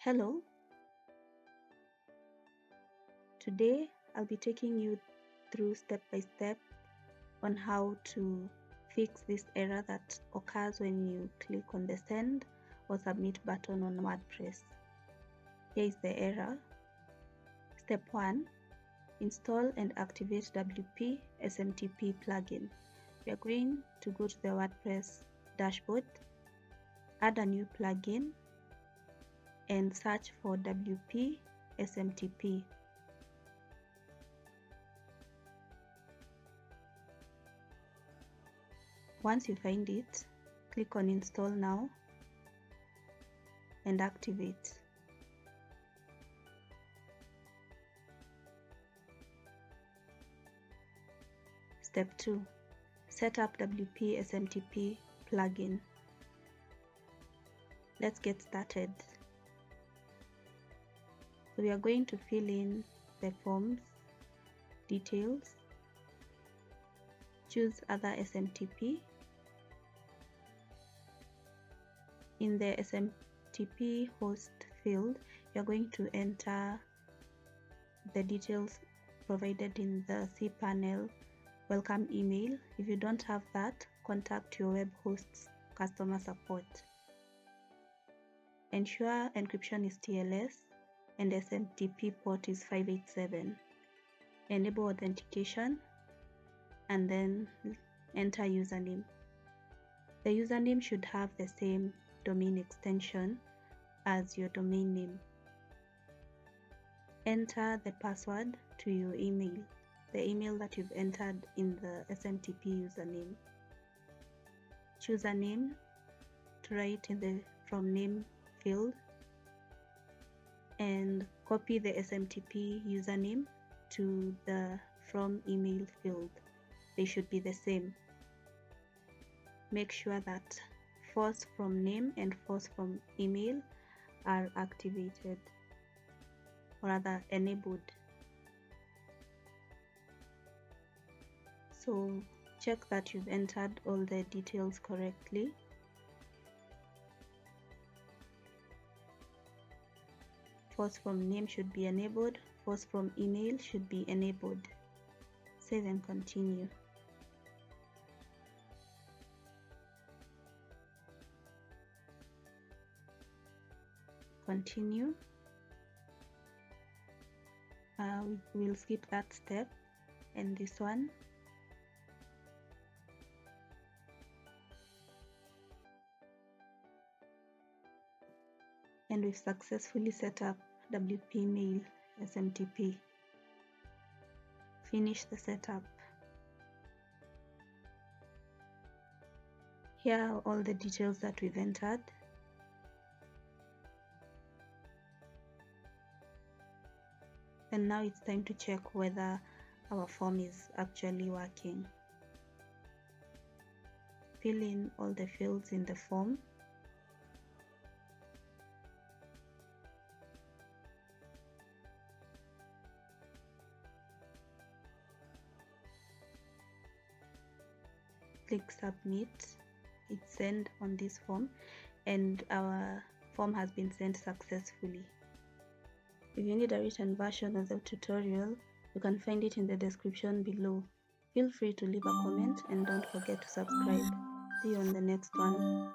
Hello, today I'll be taking you through step by step on how to fix this error that occurs when you click on the send or submit button on WordPress. Here is the error. Step 1. Install and activate WP SMTP Plugin. We are going to go to the WordPress dashboard, add a new plugin, and search for WP SMTP. Once you find it, click on Install Now and activate. Step 2. Set up WP SMTP plugin. Let's get started. So we are going to fill in the forms details, choose other SMTP. In the SMTP host field, you are going to enter the details provided in the cPanel welcome email. If you don't have that, contact your web host's customer support. Ensure encryption is TLS and SMTP port is 587. Enable authentication and then enter username. The username should have the same domain extension as your domain name. Enter the password to your email, the email that you've entered in the SMTP username. Choose a name to write in the from name field and copy the SMTP username to the from email field. They should be the same. Make sure that force from name and force from email are activated, or rather enabled. So check that you've entered all the details correctly. Force from name should be enabled, force from email should be enabled. Save and continue. Continue. We'll skip that step and this one. And we've successfully set up WP Mail SMTP. Finish the setup. Here are all the details that we've entered. And now it's time to check whether our form is actually working. Fill in all the fields in the form. Click submit. It's sent on this form and our form has been sent successfully. If you need a written version of the tutorial, you can find it in the description below. Feel free to leave a comment and don't forget to subscribe. See you on the next one.